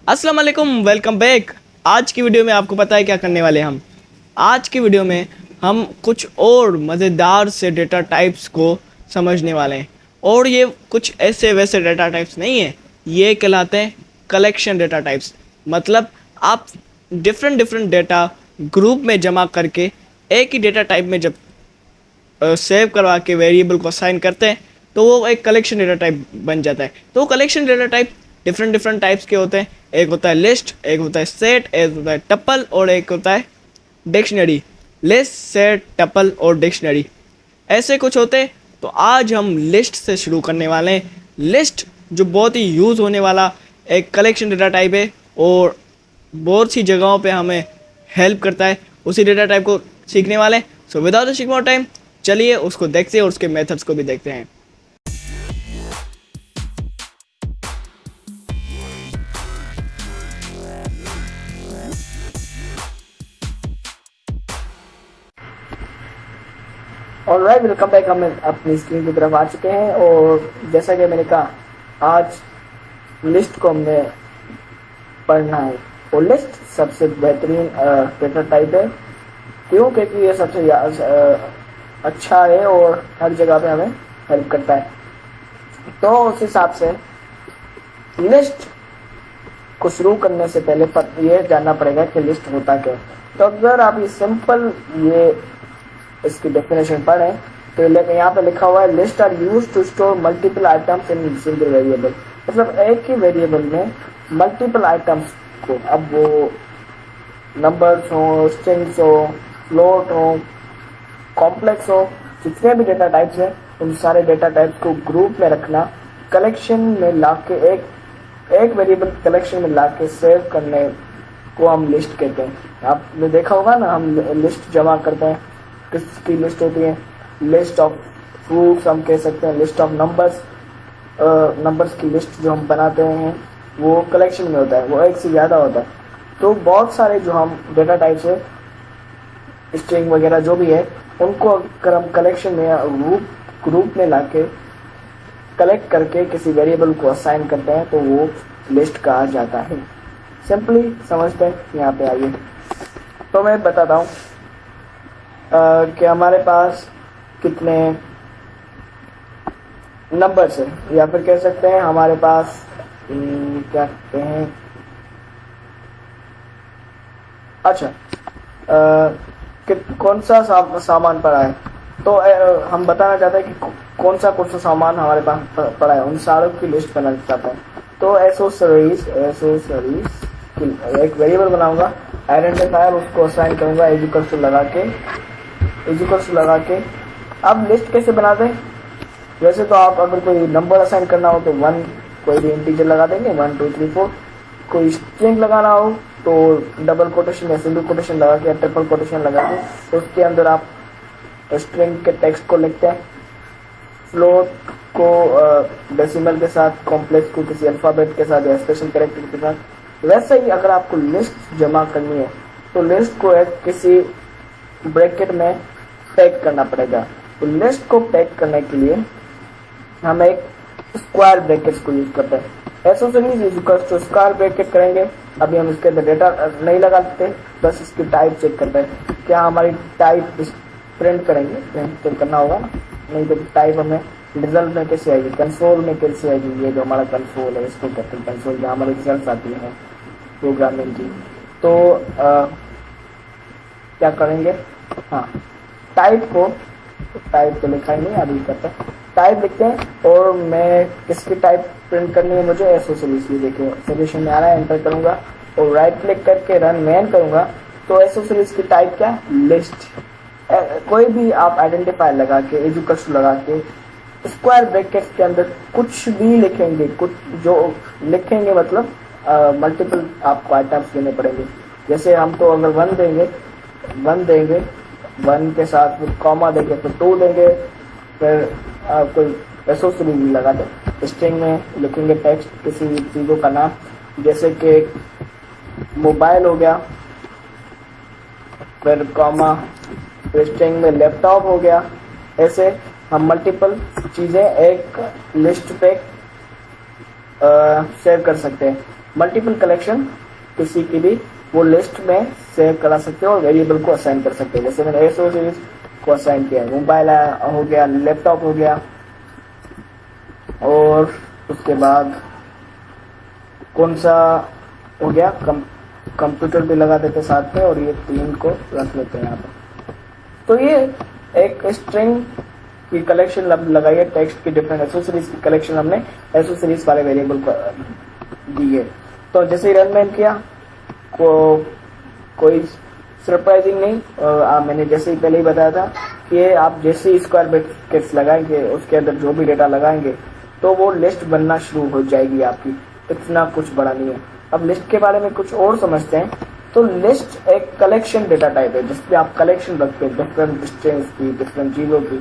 अस्सलाम वालेकुम, welcome back. आज की वीडियो में आपको पता है क्या करने वाले हैं हम। आज की वीडियो में हम कुछ और मज़ेदार से डेटा टाइप्स को समझने वाले हैं। और ये कुछ ऐसे वैसे डेटा टाइप्स नहीं है, ये कहलाते हैं कलेक्शन डेटा टाइप्स। मतलब आप डिफरेंट डिफरेंट डेटा ग्रुप में जमा करके एक ही डेटा टाइप में जब सेव करवा के वेरिएबल को असाइन करते हैं तो वो एक कलेक्शन डेटा टाइप बन जाता है। तो वो collection data type different different types के होते हैं। एक होता है लिस्ट, एक होता है सेट, एक होता है टपल और एक होता है डिक्शनरी। लिस्ट, सेट, टपल और डिक्शनरी ऐसे कुछ होते हैं। तो आज हम लिस्ट से शुरू करने वाले हैं। लिस्ट जो बहुत ही यूज़ होने वाला एक कलेक्शन डेटा टाइप है और बहुत सी जगहों पे हमें हेल्प करता है। उसी डेटा टाइप को सीखने वाले हैं। So without taking more time, चलिए उसको देखते हैं और उसके मेथड्स को भी देखते हैं। Alright, welcome back. हम अपनी स्क्रीन की तरफ आ चुके हैं और जैसा कि मैंने कहा, आज लिस्ट को हमने पढ़ना है। और लिस्ट सबसे बेहतरीन डेटा टाइप है। क्यों? क्योंकि ये सबसे अच्छा है और हर जगह पे हमें हेल्प करता है। तो उस हिसाब से लिस्ट को शुरू करने से पहले ये जानना पड़ेगा कि लिस्ट होता क्या है। तो अगर आप ये सिंपल इसकी डेफिनेशन पढ़ें तो यहाँ पे लिखा हुआ है, list are use to store multiple items in single variable. मतलब एक ही वेरिएबल में मल्टीपल आइटम्स को, अब वो नंबर्स हो, स्ट्रिंग्स हो, फ्लोट हो, कॉम्प्लेक्स हो, जितने भी डेटा टाइप्स हैं उन सारे डेटा टाइप्स को ग्रुप में रखना, कलेक्शन में लाके एक वेरिएबल कलेक्शन में लाके सेव करने को हम लिस्ट कहते हैं। आपने देखा होगा ना, हम लिस्ट जमा करते हैं। किसकी लिस्ट होती है? लिस्ट ऑफ फ्रूट्स हम कह सकते हैं, लिस्ट ऑफ नंबर्स। नंबर्स की लिस्ट जो हम बनाते हैं वो कलेक्शन में होता है, वो एक से ज़्यादा होता है। तो बहुत सारे जो हम डेटा टाइप्स है, स्ट्रिंग वगैरह जो भी है, उनको अगर हम कलेक्शन में ग्रुप में लाके कलेक्ट करके किसी वेरिएबल को असाइन करते हैं तो वो लिस्ट कहा जाता है। सिंपली समझते हैं। यहाँ पे आइए तो मैं बताता हूँ कि हमारे पास कितने नंबर्स है, या फिर कह सकते हैं हमारे पास क्या कहते हैं, अच्छा कौन सा सामान पड़ा है। तो हम बताना चाहते हैं कि कौन सा सामान हमारे पास पड़ा है, उन सारों की लिस्ट बनाना चाहते हैं। तो एसोसरीज की एक वेरिएबल बनाऊंगा, आइडेंटिफायर उसको असाइन करूंगा इक्वल टू लगा के। अब लिस्ट कैसे बनाते हैं? वैसे तो आप अगर कोई नंबर असाइन करना हो तो 1 कोई भी इंटीजर लगा देंगे, 1 2 3 4। कोई स्ट्रिंग लगाना हो तो डबल कोटेशन या सिंगल कोटेशन लगा के या ट्रिपल कोटेशन लगा के तो उसके अंदर आप स्ट्रिंग के टेक्स्ट को लिखते हैं। फ्लोट को डेसिमल के साथ, कॉम्प्लेक्स को किसी अल्फाबेट के साथ या स्पेशल कैरेक्टर के साथ। वैसे ही अगर आपको लिस्ट जमा करनी है तो लिस्ट को एक किसी ब्रैकेट में पैक करना पड़ेगा। तो लिस्ट को पैक करने के लिए हम एक स्क्वायर ब्रैकेट्स को यूज करते हैं। Association is equal to square bracket करेंगे। अभी हम इसके अंदर डेटा नहीं लगाते, बस इसकी टाइप चेक करते हैं क्या हमारी टाइप प्रिंट करेंगे, प्रिंट करना होगा। नहीं तो टाइप हमें रिजल्ट में कैसे आएगी, कंसोल में कैसे आएगी। ये जो हमारा कंसोल है इसको कहते हैं कंसोल, जहाँ हमारे रिजल्ट आती है प्रोग्रामिंग की। तो क्या करेंगे, हाँ टाइप तो लिखा ही नहीं, अभी करते हैं। टाइप लिखते हैं और मैं किसकी टाइप प्रिंट करनी है मुझे, एसोसिएशन। देखिए सोल्यूशन में आ रहा है, एंटर करूंगा और राइट क्लिक करके रन मैन करूंगा तो एसोसिएशन की टाइप क्या, लिस्ट। कोई भी आप आइडेंटिफायर लगा के एजुकेशन लगा के स्क्वायर ब्रैकेट के अंदर कुछ भी लिखेंगे, कुछ जो लिखेंगे मतलब मल्टीपल आपको आइटम्स देने पड़ेंगे। जैसे हम तो अगर 1 देंगे 1 के साथ फिर कॉमा देंगे, फिर 2 देंगे, फिर कोई एसोसिएशन लगा दे। स्ट्रिंग में लिखेंगे टेक्स्ट किसी चीज़ों का नाम, जैसे कि मोबाइल हो गया, फिर कॉमा, स्ट्रिंग में लैपटॉप हो गया। ऐसे हम मल्टीपल चीज़ें एक लिस्ट पे सेव कर सकते हैं। मल्टीपल कलेक्शन किसी की भी वो लिस्ट में सेव करा सकते हो और वेरिएबल को असाइन कर सकते हो। जैसे मैंने एसओ सीरीज को असाइन किया, मोबाइल हो गया, लैपटॉप हो गया, और उसके बाद कौन सा हो गया, कंप्यूटर भी लगा देते साथ में, और ये 3 को रख लेते हैं यहाँ पर। तो ये एक स्ट्रिंग की कलेक्शन लगाई है, टेक्स्ट की डिफरेंट एसोसीरीज की कलेक्शन हमने एसोसीरीज वाले वेरिएबल को दी है। तो जैसे ही रन मैन किया कोई सरप्राइजिंग नहीं, मैंने जैसे ही पहले ही बताया था कि आप जैसे ही स्क्वायर ब्रैकेट्स लगाएंगे उसके अंदर जो भी डेटा लगाएंगे तो वो लिस्ट बनना शुरू हो जाएगी आपकी। इतना कुछ बड़ा नहीं है। अब लिस्ट के बारे में कुछ और समझते हैं। तो लिस्ट एक कलेक्शन डेटा टाइप है जिसपे आप कलेक्शन रखते हैं डिफरेंट स्ट्रिंग्स की, डिफरेंट चीजों की।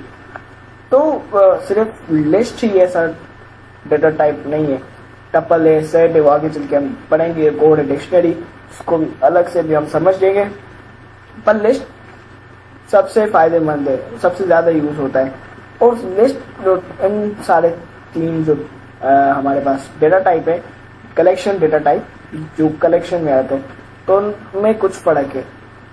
तो सिर्फ लिस्ट ही ऐसा डेटा टाइप नहीं है, टपल है, सेट है, आगे चल के हम पढ़ेंगे, कोड है, डिक्शनरी, उसको भी अलग से भी हम समझ लेंगे। पर लिस्ट सबसे फायदेमंद है, सबसे ज्यादा यूज होता है। और लिस्ट जो इन सारे 3 जो हमारे पास डेटा टाइप है, कलेक्शन डेटा टाइप जो कलेक्शन में आते हैं, तो उनमें कुछ फर्क है।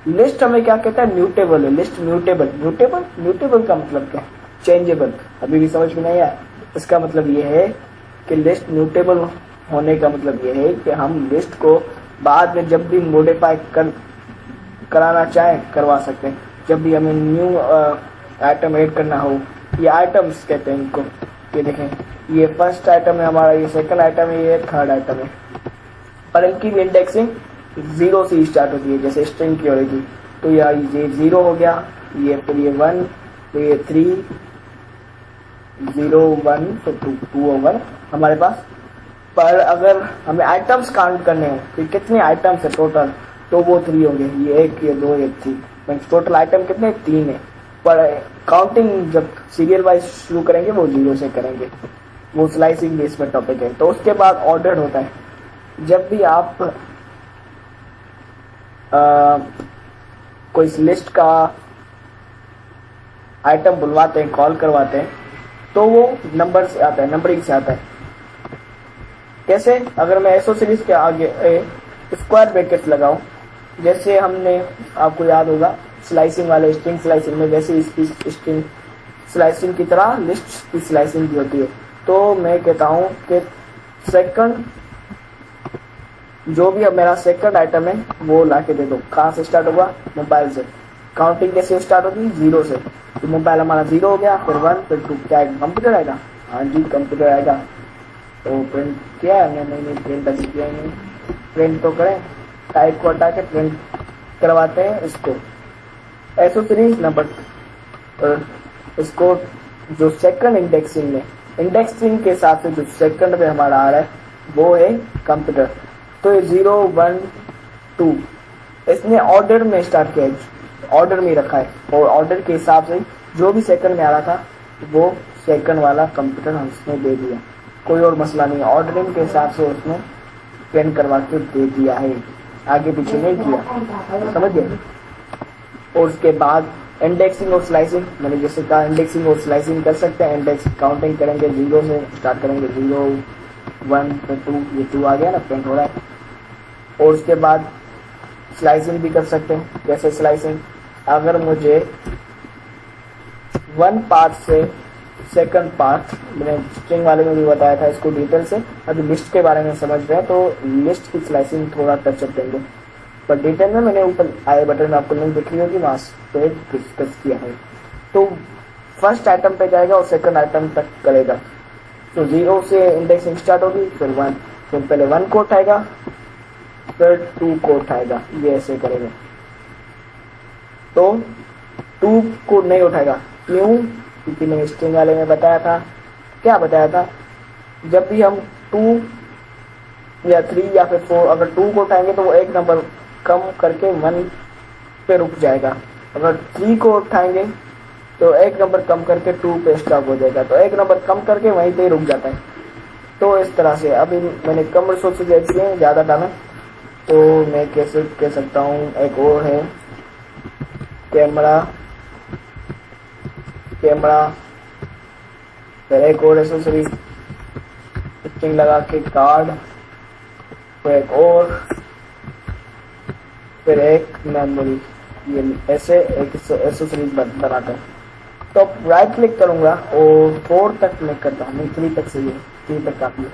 लिस्ट हमें क्या कहता है, म्यूटेबल है। लिस्ट म्यूटेबल का मतलब क्या है, चेंजेबल। अभी भी समझ में नहीं आया। इसका मतलब ये है कि लिस्ट म्यूटेबल होने का मतलब ये है कि हम लिस्ट को बाद में जब भी मॉडिफाई कराना चाहें करवा सकते हैं। जब भी हमें न्यू आइटम ऐड करना हो, ये आइटम्स कहते हैं इनको। ये देखें, ये फर्स्ट आइटम है हमारा, ये सेकंड आइटम है, ये थर्ड आइटम है। पर इनकी भी इंडेक्सिंग 0 से स्टार्ट होती है, जैसे स्ट्रिंग की हो रही थी। तो ये 0 हो गया, ये फिर ये 1, तो ये 3, 0 1, तो 2 और 1 हमारे पास। पर अगर हमें आइटम्स काउंट करने हो कि कितने आइटम्स है टोटल, तो वो 3 होंगे, ये 1, ये 2, ये 3। टोटल आइटम कितने, 3 है। पर काउंटिंग जब सीरियल वाइज शुरू करेंगे वो 0 से करेंगे, वो स्लाइसिंग बेस में टॉपिक है। तो उसके बाद ऑर्डर होता है। जब भी आप कोई लिस्ट का आइटम बुलवाते हैं, कॉल करवाते हैं, तो वो नंबर से आता है, नंबरिंग से आता है। कैसे, अगर मैं एसओ सीरीज के आगे स्क्वायर ब्रैकेट्स लगाऊं, जैसे हमने, आपको याद होगा स्लाइसिंग वाले स्ट्रिंग स्लाइसिंग में, वैसे इसकी स्ट्रिंग स्लाइसिंग की तरह लिस्ट की स्लाइसिंग भी होती है। तो मैं कहता हूं कि सेकंड, जो भी अब मेरा सेकंड आइटम है वो लाके दे दो। कहाँ से स्टार्ट होगा, मोबाइल से। काउंटिंग कैसे स्टार्ट होगी, 0 से। तो मोबाइल हमारा 0 हो गया, फिर 1, फिर 2, क्या कंप्यूटर आएगा, हाँ जी कंप्यूटर आएगा। तो प्रिंट किया है, नहीं प्रिंट अभी किया नहीं, प्रिंट तो करें, टाइप को हटा के प्रिंट करवाते हैं इसको। एसओ सीरीज नंबर, इसको जो सेकंड इंडेक्सिंग में, इंडेक्सिंग के हिसाब से जो सेकंड में हमारा आ रहा है वो है कंप्यूटर। तो ये 0 1 2 इसने ऑर्डर में स्टार्ट किया है, ऑर्डर में रखा है, और ऑर्डर के हिसाब से जो भी सेकंड में आ रहा था वो सेकंड वाला कंप्यूटर हमने दे दिया। कोई और मसला नहीं, ऑर्डरिंग के हिसाब से उसने प्रिंट करवा के दे दिया है, आगे पीछे नहीं किया, समझ गए। और उसके बाद इंडेक्सिंग और स्लाइसिंग, मैंने जैसे कहा इंडेक्सिंग और स्लाइसिंग कर सकते हैं। इंडेक्स काउंटिंग करेंगे, 0 से स्टार्ट करेंगे, 0 1 फिर 2, ये 2 आ गया ना, प्रिंट हो रहा है। और उसके बाद स्लाइसिंग भी कर सकते हैं। जैसे स्लाइसिंग, अगर मुझे 1 पार्ट से सेकंड पार्ट, मैंने स्ट्रिंग वाले में भी बताया था इसको डिटेल से, अभी लिस्ट के बारे में समझ रहे हैं तो लिस्ट की स्लाइसिंग थोड़ा टचअप देंगे। पर डिटेल में मैंने ऊपर आई बटन में आपको लिंक दिख रही होगी, वहां पे डिस्कस किया है। तो फर्स्ट आइटम पे जाएगा और सेकंड आइटम तक करेगा। तो 0 से इंडेक्सिंग स्टार्ट होगी, फिर 1, फिर पहले 1 को उठाएगा, फिर 2 को उठाएगा, ये ऐसे करेगा। तो 2 को नहीं उठाएगा, क्यों, क्योंकि मैंने स्ट्रिंग वाले में बताया था, क्या बताया था, जब भी हम 2 या 3 या फिर 4, अगर 2 को उठाएंगे तो वो एक नंबर कम करके 1 पे रुक जाएगा। अगर 3 को उठाएंगे तो एक नंबर कम करके 2 पे स्टॉप हो जाएगा, तो एक नंबर कम करके वहीं पे रुक जाता है। तो इस तरह से अभी मैंने कम रिसोर्सेज दिए, ज़्यादा डाला, तो मैं कैसे कह सकता हूँ, एक और है कैमरा, फिर एक और एसेसरी स्ट्रिंग लगा के कार्ड, फिर एक और, फिर एक मेमोरी, ये ऐसे एक एसोसरीज बनाते हैं। तो राइट क्लिक करूंगा और 4 तक मैं करता हूँ, नहीं 3 तक सही है, 3 तक काफी है।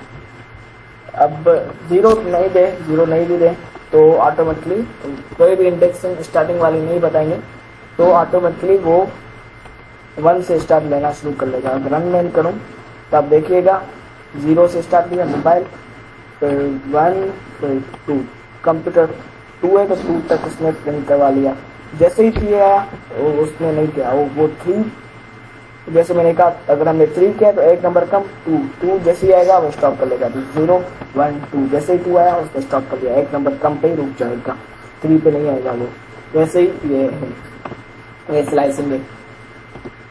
अब 0 नहीं भी दे तो ऑटोमेटिकली कोई भी इंडेक्सिंग स्टार्टिंग वाली नहीं बताएंगे, तो ऑटोमेटिकली वो 1 से स्टार्ट लेना शुरू कर लेगा। अगर रन मैन करूँ तो आप देखिएगा 0 से स्टार्ट लिया मोबाइल, फिर 1, फिर 2, कंप्यूटर 2 है तो 2 तक उसने प्रिंट करवा लिया। जैसे ही 3 आया उसने नहीं किया, वो 3, जैसे मैंने कहा अगर हमने 3 किया तो एक नंबर कम 2 जैसे ही आएगा वो स्टॉप कर लेगा। 0, 1, 2 जैसे ही 2 आया उसने स्टॉप कर लिया, एक नंबर कम पे ही रुक जाएगा, 3 पे नहीं आएगा वो। वैसे ही ये स्लाइसिंग है।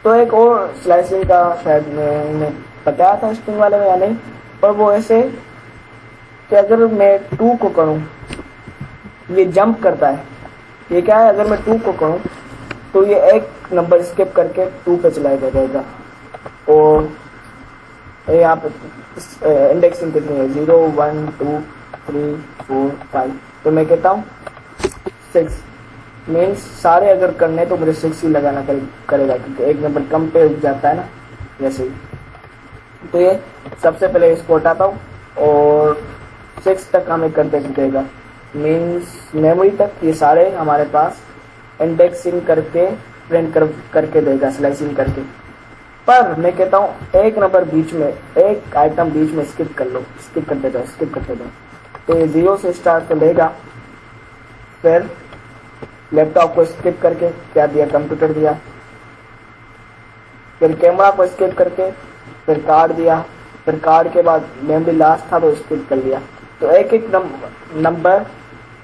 तो एक और स्लाइसिंग का शायद मैंने बताया था स्ट्रिंग वाले में या नहीं, पर वो ऐसे कि अगर मैं 2 को करूँ, ये जंप करता है। ये क्या है, अगर मैं 2 को करूँ तो ये एक नंबर स्किप करके 2 पे चला जाएगा। और यहाँ पे इंडेक्सिंग कितनी है, 0, 1, 2, 3, 4, 5, तो मैं कहता हूँ 6 मीन्स सारे अगर करने तो मुझे 6 ही लगाना करेगा, क्योंकि एक नंबर कम पे उठ जाता है ना, वैसे ही। तो ये सबसे पहले इसको हटाता हूँ और 6 तक हमें करते देगा, मीन्स मेमोरी तक ये सारे हमारे पास इंडेक्सिंग करके प्रिंट करके देगा, स्लाइसिंग करके। पर मैं कहता हूँ एक नंबर बीच में, एक आइटम बीच में स्किप करते जाओ। तो ये 0 से स्टार्ट कर लेगा, फिर लैपटॉप को स्किप करके क्या दिया, कंप्यूटर दिया, फिर कैमरा को स्किप करके फिर कार्ड दिया, फिर कार्ड के बाद मेमोरी लास्ट था तो स्किप कर लिया। तो एक एक नंबर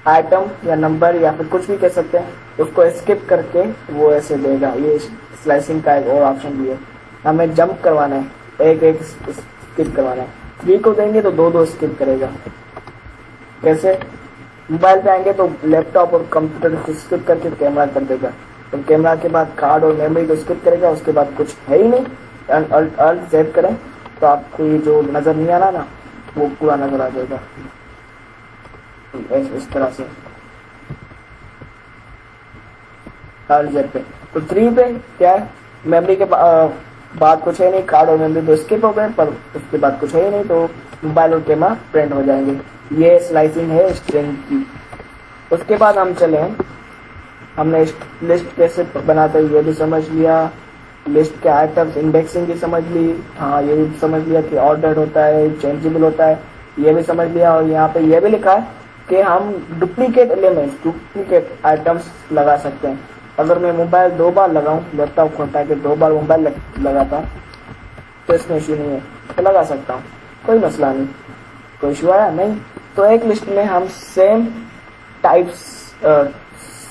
आइटम या नंबर या फिर कुछ भी कह सकते हैं, उसको स्किप करके वो ऐसे देगा। ये स्लाइसिंग का एक और ऑप्शन भी है। हमें जंप करवाना है, एक एक स्किप करवाना है। 3 को देंगे तो 2 स्किप करेगा। कैसे, मोबाइल पे आएंगे तो लैपटॉप और कंप्यूटर को स्किप करके कैमरा कर देगा, तो कैमरा के बाद कार्ड और मेमोरी को स्किप करेगा, उसके बाद कुछ है ही नहीं। अल्ट Z करें तो आपको ये जो नजर नहीं आ रहा ना, वो पूरा नजर आ जाएगा इस तरह से Alt Z पे। तो 3 पे क्या है, मेमोरी के बाद कुछ है नहीं, कार्ड और मेमोरी तो स्किप हो गए, पर उसके बाद कुछ है ही नहीं, तो मोबाइल और कैमरा प्रिंट हो जाएंगे। ये स्लाइसिंग है स्ट्रिंग की। उसके बाद हम चले, हमने लिस्ट कैसे बनाते हैं ये भी समझ लिया, लिस्ट के आइटम्स इंडेक्सिंग भी समझ ली, हाँ ये भी समझ लिया कि ऑर्डर होता है, चेंजेबल होता है, ये भी समझ लिया। और यहाँ पे ये भी लिखा है कि हम डुप्लीकेट एलिमेंट्स, डुप्लीकेट आइटम्स लगा सकते हैं। अगर मैं मोबाइल 2 बार लगाऊं, लैपटॉप को हटा के 2 बार मोबाइल लगाता हूँ तो इसमें इशू नहीं है, तो लगा सकता हूँ, कोई मसला नहीं। कोई इशू आया नहीं। तो एक लिस्ट में हम सेम टाइप्स,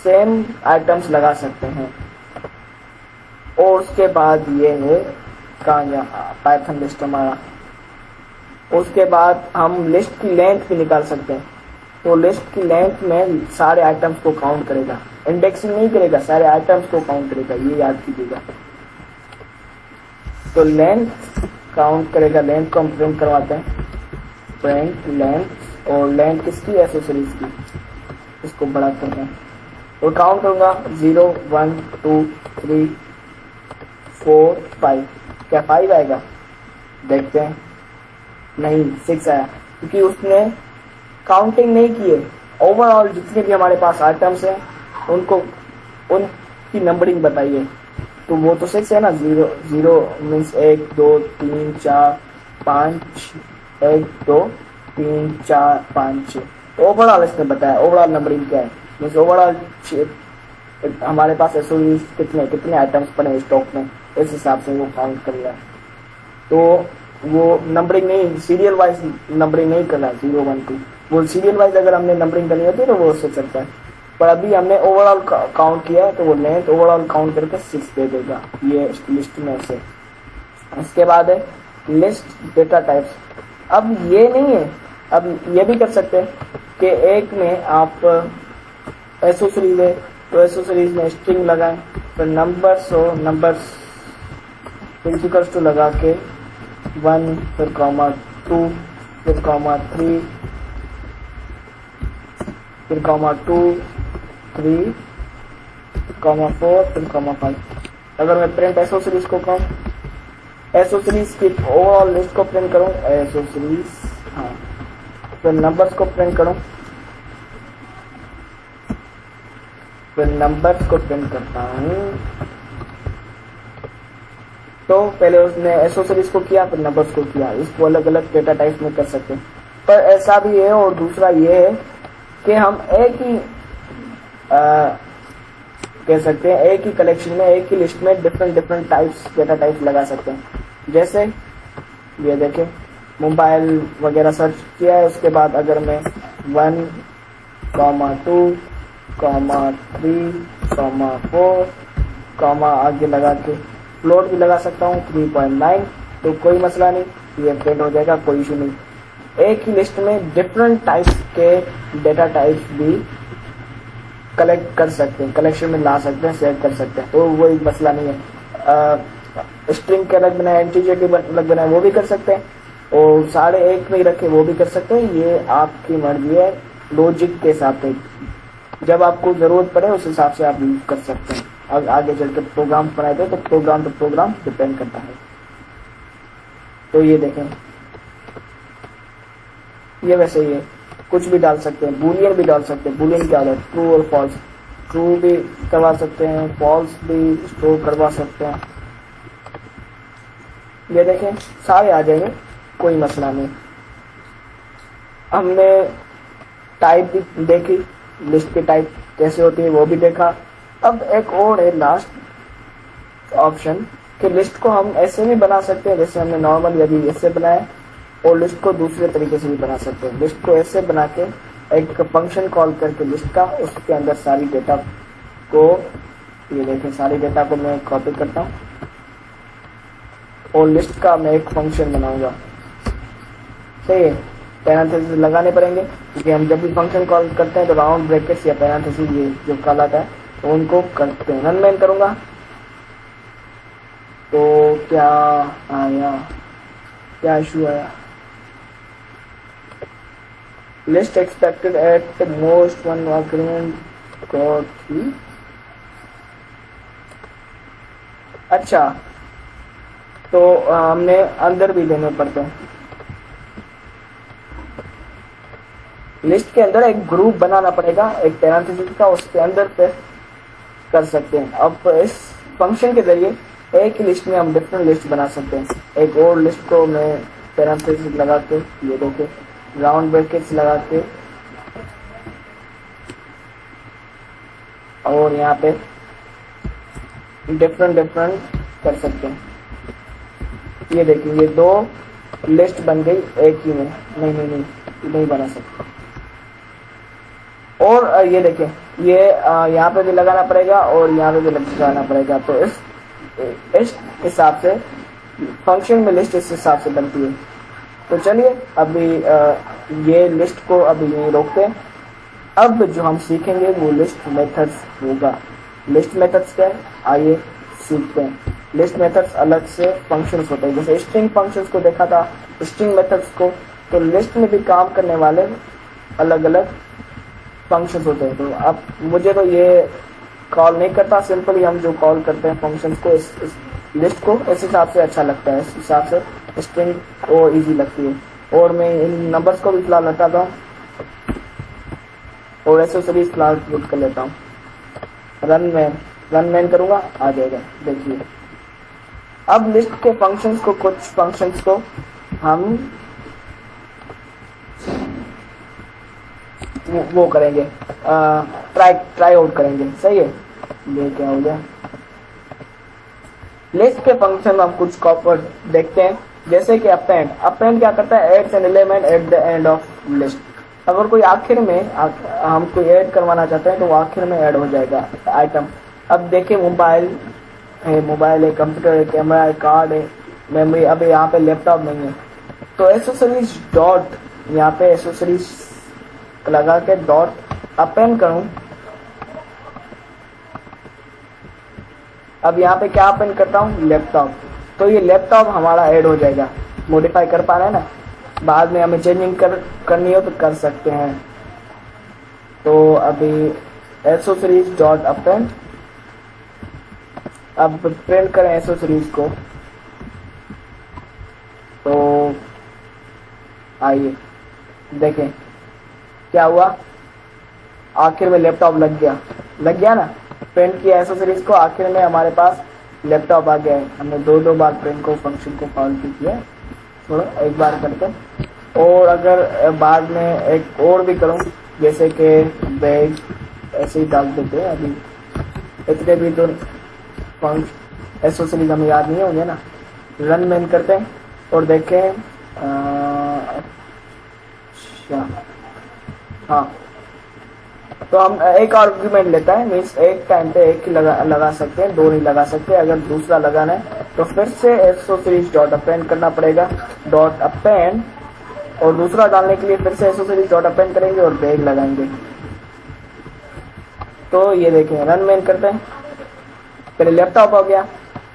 सेम आइटम्स लगा सकते हैं। और उसके बाद ये है पाइथन लिस्ट हमारा। उसके बाद हम लिस्ट की लेंथ भी निकाल सकते हैं। तो लिस्ट की लेंथ में सारे आइटम्स को काउंट करेगा, इंडेक्सिंग नहीं करेगा, सारे आइटम्स को काउंट करेगा, ये याद कीजिएगा। तो लेंथ काउंट करेगा, लेंथ को हम प्रिंट करवाते हैं, प्रिंट लेंथ। और लेंथ किसकी, एसेसरीज की, इसको बड़ा करते हैं और काउंट करूंगा 0, 1, 2, 3, 4, 5। क्या 5 आएगा, देखते हैं, नहीं 6 आया, क्योंकि उसने काउंटिंग नहीं की है। ओवरऑल जितने भी हमारे पास आइटम्स हैं उनको, उनकी नंबरिंग बताइए, तो वो तो 6 है ना। 0 मीन्स 1, 2, 3, 4, 5, 1, 2, 3, 4, 5, 6। तो ओवरऑल इसने बताया ओवरऑल नंबरिंग क्या है, मीन्स ओवरऑल हमारे पास एसोसीज कितने आइटम्स पड़े स्टॉक में, इस हिसाब से वो काउंट कर लिया। तो वो नंबरिंग नहीं, सीरियल वाइज नंबरिंग नहीं कर रहा 0, 1, 2। वो सीरियल वाइज अगर हमने नंबरिंग करनी होती है तो वो उससे चलता है, पर अभी हमने ओवरऑल काउंट किया है तो वो लेंथ ओवरऑल काउंट करके 6 दे देगा ये लिस्ट में से। इसके बाद है लिस्ट डेटा टाइप्स। अब ये नहीं है, अब ये भी कर सकते हैं कि एक में आप एसोसीज है तो एसोसीज में स्ट्रिंग लगाएं, फिर नंबर्स हो, नंबर्स इक्वल्स टू लगा के 1, फिर कॉमा 2, फिर कॉमा 3, फिर कॉमा 2, 3, कॉमा 4, फिर कॉमा 5। अगर मैं प्रिंट एसोसरीज को कहूँ, एसोसरीज की ओवरऑल लिस्ट को प्रिंट करूँ, एसोसरीज, हाँ, फिर नंबर्स को प्रिंट करूँ, फिर नंबर्स को प्रिंट करता हूँ, तो पहले उसने एसोसरीज को किया फिर नंबर्स को किया। इसको अलग अलग डेटा टाइप में कर सकते हैं। पर ऐसा भी है, और दूसरा ये है कि हम एक ही कह सकते हैं, एक ही कलेक्शन में, एक ही लिस्ट में डिफरेंट टाइप्स, डेटा टाइप्स लगा सकते हैं। जैसे ये देखें, मोबाइल वगैरह सर्च किया है, उसके बाद अगर मैं 1, 2, 3, 4, आगे लगा के फ्लोट भी लगा सकता हूँ 3.9, तो कोई मसला नहीं, ये प्रिंट हो जाएगा, कोई इशू नहीं। एक ही लिस्ट में डिफरेंट टाइप्स के डेटा टाइप्स भी कलेक्ट कर सकते हैं, कलेक्शन में ला सकते हैं, सेव कर सकते हैं, तो वो एक मसला नहीं है। स्ट्रिंग के अलग बनाए, इंटीजर के अलग बनाए, वो भी कर सकते हैं, और सारे एक में ही रखे वो भी कर सकते हैं। ये आपकी मर्जी है, लॉजिक के हिसाब से जब आपको जरूरत पड़े उस हिसाब से आप यूज कर सकते हैं। अब आगे चलकर प्रोग्राम बनाए थे तो प्रोग्राम डिपेंड करता है। तो ये देखें, ये वैसे ही है, कुछ भी डाल सकते हैं, बूलियन भी डाल सकते हैं। बूलियन क्या होता है? ट्रू और फॉल्स। ट्रू भी करवा सकते हैं, फॉल्स भी स्टोर करवा सकते हैं। ये देखें, सारे आ जाएंगे, कोई मसला नहीं। हमने टाइप भी देखी, लिस्ट की टाइप कैसे होती है वो भी देखा। अब एक और है लास्ट ऑप्शन कि लिस्ट को हम ऐसे भी बना सकते हैं जैसे हमने नॉर्मल यदि ऐसे बनाया, और लिस्ट को दूसरे तरीके से भी बना सकते हैं। लिस्ट को ऐसे बना के एक फंक्शन कॉल करके लिस्ट का, उसके अंदर सारी डेटा को, ये देखें, सारी डेटा को मैं कॉपी करता हूँ और लिस्ट का मैं एक फंक्शन बनाऊंगा। सही है, पैरेंथेसिस लगाने पड़ेंगे क्योंकि हम जब भी फंक्शन कॉल करते हैं तो राउंड ब्रैकेट्स या पैरेंथेसिस ये जो कहलाता है तो उनको करते हैं। रन मैन करूंगा तो क्या आया, क्या इशू आया? List expected at most 1 argument got 3। अच्छा, तो हमने अंदर भी देने पड़ते हैं। लिस्ट के अंदर एक ग्रुप बनाना पड़ेगा, एक पैरेंथेसिस का, उसके अंदर पे कर सकते हैं। अब इस फंक्शन के जरिए एक ही लिस्ट में हम डिफरेंट लिस्ट बना सकते हैं। एक और लिस्ट को मैं पैरेंथेसिस लगा के, ये देखे, राउंड ब्रैकेट्स लगा के, और यहाँ पे डिफरेंट कर सकते हैं। ये देखिए, ये 2 लिस्ट बन गई एक ही में। नहीं बना सकते। और ये देखें, ये यहाँ पे भी लगाना पड़ेगा और यहाँ पे भी लगाना पड़ेगा। तो इस हिसाब से फंक्शन में लिस्ट इस हिसाब से बनती है। तो चलिए अभी ये लिस्ट को अभी यहीं रोकते हैं। अब जो हम सीखेंगे वो लिस्ट मेथड्स होगा। लिस्ट मेथड्स क्या है, आइए सीखते हैं। लिस्ट मेथड्स अलग से फंक्शंस होते हैं, जैसे स्ट्रिंग फंक्शंस को देखा था, स्ट्रिंग मेथड्स को। तो लिस्ट में भी काम करने वाले अलग अलग फंक्शंस होते हैं। तो अब मुझे तो ये कॉल नहीं करता, सिंपली हम जो कॉल करते हैं फंक्शंस को, इस लिस्ट को, इस हिसाब से अच्छा लगता है, इस हिसाब से स्ट्रिंग को इजी लगती है। और मैं इन नंबर्स को भी फिलहाल हटाता हूँ और एसेसरीज फिलहाल क्लिक कर लेता हूँ। रन मैन करूँगा, आ जाएगा। देखिए, अब लिस्ट के फंक्शंस को, कुछ फंक्शंस को हम वो करेंगे, ट्राई आउट करेंगे। सही है, ये क्या हो गया? लिस्ट के फंक्शन हम कुछ कॉपर देखते हैं, जैसे कि अपेंड क्या करता है? Adds an element at the end of list. अगर कोई आखिर में हम कोई ऐड करवाना चाहते हैं तो वो आखिर में ऐड हो जाएगा आइटम। अब देखिए, मोबाइल है, कंप्यूटर है, कैमरा है, कार्ड है, मेमोरी। अब यहाँ पे लैपटॉप नहीं है, तो एसेसरीज डॉट, यहाँ पे एसेसरीज लगा के डॉट अपेंड करूं। अब यहाँ पे क्या अपेंड करता हूँ? लैपटॉप। तो ये लैपटॉप हमारा ऐड हो जाएगा। मॉडिफाई कर पा रहे हैं ना, बाद में हमें चेंजिंग करनी हो तो कर सकते हैं। तो अभी एसओ सीरीज डॉट अपेंड, अब प्रिंट करें एसओ सीरीज को। तो आइए देखें क्या हुआ, आखिर में लैपटॉप लग गया ना। प्रिंट किया एसओ सीरीज को, आखिर में हमारे पास लैपटॉप आ गया है। हमने दो बार प्रिंट को फंक्शन को कॉल किया, थोड़ा एक बार करते हैं। और अगर बाद में एक और भी करूं, जैसे कि बैग ऐसे ही डाल देते हैं, अभी इतने भी तो फंक्शन एसओ सीरीज हमें याद नहीं होंगे ना। रन मैन करते हैं और देखें, अच्छा हाँ, तो हम एक आर्गुमेंट लेता है, मीन्स एक टाइम पे एक ही लगा सकते हैं, दो नहीं लगा सकते। अगर दूसरा लगाना है तो फिर से एसओ सीरीज डॉट अपेंड करना पड़ेगा, डॉट अपेंड, और दूसरा डालने के लिए फिर से एसओ सीरीज डॉट अपेंड करेंगे और बैग लगाएंगे। तो ये देखें, रन मैन करते हैं, पहले लैपटॉप हो गया,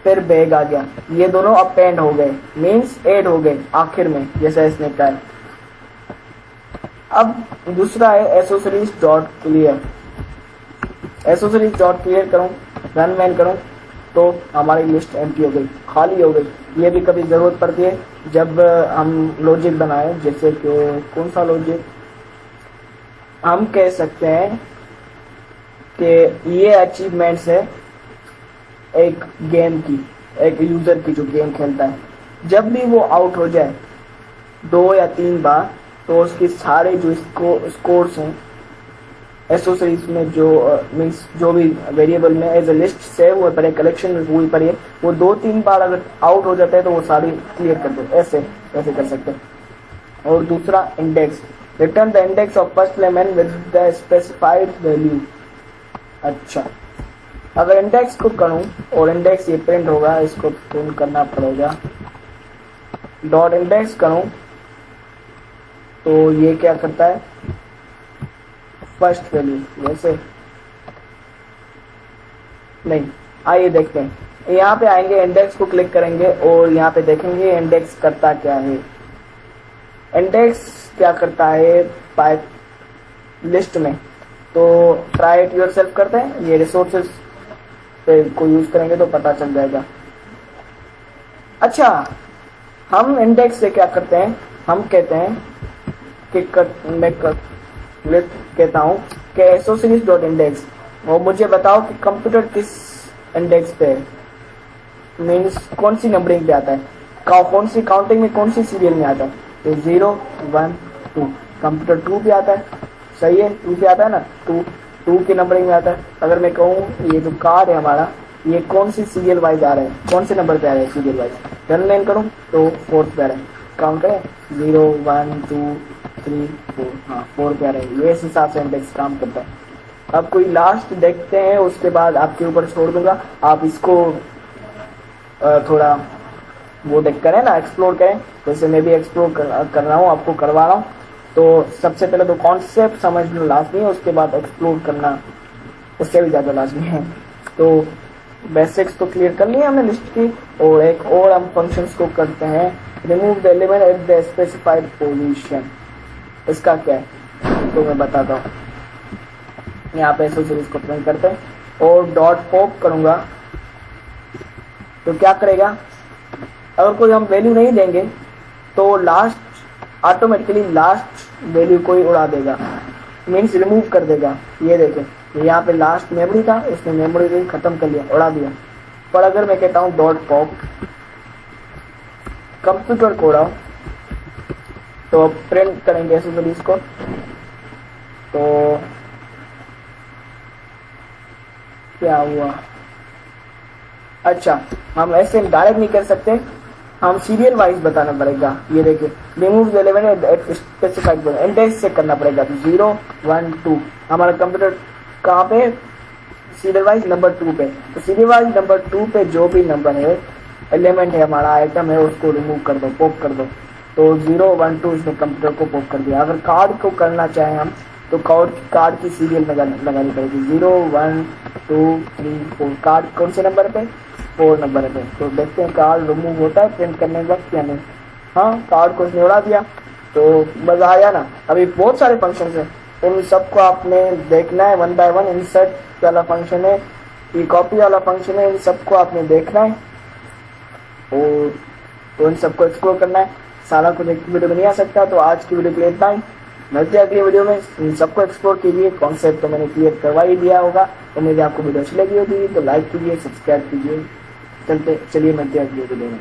फिर बैग आ गया, ये दोनों अपेंड हो गए, मीन्स ऐड हो गए आखिर में, जैसा इसने कहा है। अब दूसरा है SO series dot clear. SO series dot clear करूं, रन मैन करूं, तो हमारी लिस्ट एम्प्टी हो गई, खाली हो गई। ये भी कभी जरूरत पड़ती है जब हम लॉजिक बनाए, जैसे कि कौन सा लॉजिक, हम कह सकते हैं कि ये अचीवमेंट्स है एक गेम की, एक यूजर की जो गेम खेलता है। जब भी वो आउट हो जाए 2 या 3 बार, तो उसके सारे जो स्कोर्स हैं एसओ सीरीज में, जो मीन्स जो भी वेरिएबल में एज ए लिस्ट सेव हुए पड़े, कलेक्शन हुई पड़ी है, वो 2-3 बार अगर आउट हो जाता है तो वो सारी क्लियर कर दो, ऐसे कर सकते हैं। और दूसरा index, return the index of first element with the specified value. अच्छा, अगर इंडेक्स को करूं और इंडेक्स ये प्रिंट होगा, इसको प्रिंट करना पड़ेगा, डॉट इंडेक्स करूं तो ये क्या करता है, फर्स्ट वैल्यू, वैसे नहीं। आइए देखते हैं, यहाँ पे आएंगे, इंडेक्स को क्लिक करेंगे और यहाँ पे देखेंगे इंडेक्स करता क्या है। इंडेक्स क्या करता है पाइप लिस्ट में, तो ट्राई इट योरसेल्फ करते हैं, ये रिसोर्सेज पे को यूज करेंगे तो पता चल जाएगा। अच्छा, हम इंडेक्स से क्या करते हैं, हम कहते हैं कि कहता हूँ कि एसओ सीरीज डॉट इंडेक्स, और मुझे बताओ कि कंप्यूटर किस इंडेक्स पे है, मीन्स कौन सी नंबरिंग पे आता है, कौन सी काउंटिंग में, कौन सी सीरियल में आता है। तो 0 1 2, कंप्यूटर 2 पे आता है, सही है, 2 पे आता है ना, 2 की नंबरिंग में आता है। अगर मैं कहूँ ये जो कार्ड है हमारा, ये कौन सी सीरियल वाइज आ रहा है, कौन से नंबर पे आ रहा है सीरियल वाइज, रन मैन करूँ तो 4th पे आ रहा है, काउंट करें 0 1 2 3 4, हाँ 4 पे आ रहा है। ये इस हिसाब से इंडेक्स काम करता है। अब कोई लास्ट देखते हैं, उसके बाद आपके ऊपर छोड़ दूंगा, आप इसको थोड़ा वो देख करें ना, एक्सप्लोर करें, जैसे मैं भी एक्सप्लोर कर रहा हूँ, आपको करवा रहा हूँ। तो सबसे पहले तो कॉन्सेप्ट समझना लाजमी है, उसके बाद एक्सप्लोर करना उससे भी ज़्यादा लाजमी है। तो बेसिक्स तो क्लियर कर लिया हमने लिस्ट की, और एक और हम फंक्शंस को करते हैं, remove the element at the specified position. इसका क्या है तो मैं बताता हूँ। यहाँ पे एसओ सीरीज को प्रिंट करते हैं और डॉट पॉप करूँगा तो क्या करेगा, अगर कोई हम वैल्यू नहीं देंगे तो लास्ट ऑटोमेटिकली लास्ट वैल्यू कोई उड़ा देगा, मीन्स रिमूव कर देगा। ये देखें, यहाँ पे लास्ट मेमोरी था, इसने मेमोरी को खत्म कर लिया, उड़ा दिया। पर अगर मैं कहता हूँ डॉट पॉप कंप्यूटर को उड़ाओ, तो प्रिंट करेंगे एसओ सीरीज को, तो क्या हुआ। अच्छा, हम ऐसे डायरेक्ट नहीं कर सकते, हम सीरियल वाइज बताना पड़ेगा। ये देखिए, remove the element eight specified index से करना पड़ेगा। तो 0 1 2 हमारा कंप्यूटर कहाँ पे, सीरियल वाइज नंबर 2 पे। तो सीरियल वाइज नंबर 2 पे जो भी नंबर है, एलिमेंट है हमारा, आइटम है, उसको रिमूव कर दो, पॉप कर दो। तो 0 1 2 इसने कंप्यूटर को पॉप कर दिया। अगर कार्ड को करना चाहें हम, तो कार्ड की सीरियल लगानी पड़ेगी, 0 1 2 3 4। कार्ड कौन से नंबर पे, 4 नंबर पे। तो देखते हैं कार्ड रिमूव होता है प्रिंट करने के वक्त या नहीं। हाँ, कार्ड को उसने उड़ा दिया, तो मजा आया ना। अभी बहुत सारे फंक्शन हैं, उन सबको आपने देखना है वन बाय वन। इंसर्ट वाला फंक्शन है, ये कॉपी वाला फंक्शन है, इन सबको आपने देखना है और उन सबको एक्सप्लोर करना है। सारा कुछ एक वीडियो में नहीं आ सकता, तो आज की वीडियो के लिए इतना ही। मिलते हैं अगली वीडियो में। इन सबको एक्सप्लोर कीजिए। कॉन्सेप्ट तो मैंने क्लियर करवा ही दिया होगा। तो मुझे आपको वीडियो अच्छी लगी होगी तो लाइक कीजिए, सब्सक्राइब कीजिए। चलिए मिलते हैं अगली वीडियो में।